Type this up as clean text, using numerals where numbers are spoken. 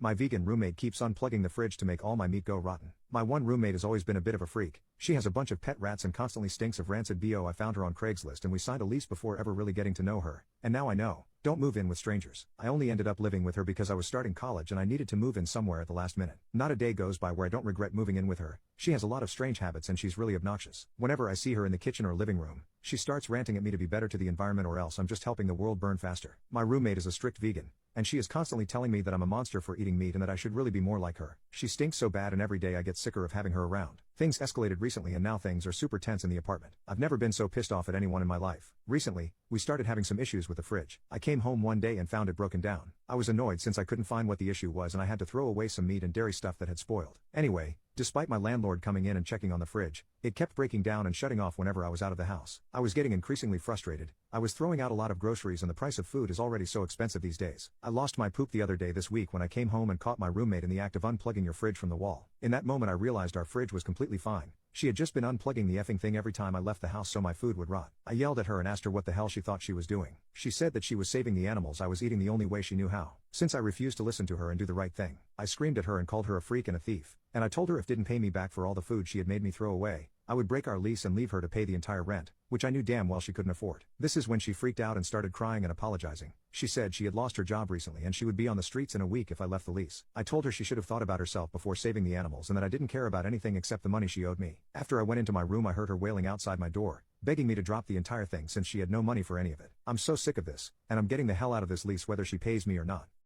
My vegan roommate keeps unplugging the fridge to make all my meat go rotten. My one roommate has always been a bit of a freak. She has a bunch of pet rats and constantly stinks of rancid BO. I found her on Craigslist and we signed a lease before ever really getting to know her. And now I know. Don't move in with strangers. I only ended up living with her because I was starting college and I needed to move in somewhere at the last minute. Not a day goes by where I don't regret moving in with her. She has a lot of strange habits and she's really obnoxious. Whenever I see her in the kitchen or living room, she starts ranting at me to be better to the environment or else I'm just helping the world burn faster. My roommate is a strict vegan, and she is constantly telling me that I'm a monster for eating meat and that I should really be more like her. She stinks so bad and every day I get sicker of having her around. Things escalated recently and now things are super tense in the apartment. I've never been so pissed off at anyone in my life. Recently, we started having some issues with the fridge. I came home one day and found it broken down. I was annoyed since I couldn't find what the issue was and I had to throw away some meat and dairy stuff that had spoiled. Anyway, despite my landlord coming in and checking on the fridge, it kept breaking down and shutting off whenever I was out of the house. I was getting increasingly frustrated. I was throwing out a lot of groceries and the price of food is already so expensive these days. I lost my poop the other day this week when I came home and caught my roommate in the act of unplugging your fridge from the wall. In that moment I realized our fridge was completely fine. She had just been unplugging the effing thing every time I left the house so my food would rot. I yelled at her and asked her what the hell she thought she was doing. She said that she was saving the animals I was eating the only way she knew how. Since I refused to listen to her and do the right thing, I screamed at her and called her a freak and a thief. And I told her if didn't pay me back for all the food she had made me throw away, I would break our lease and leave her to pay the entire rent, which I knew damn well she couldn't afford. This is when she freaked out and started crying and apologizing. She said she had lost her job recently and she would be on the streets in a week if I left the lease. I told her she should have thought about herself before saving the animals and that I didn't care about anything except the money she owed me. After I went into my room I heard her wailing outside my door, begging me to drop the entire thing since she had no money for any of it. I'm so sick of this, and I'm getting the hell out of this lease whether she pays me or not.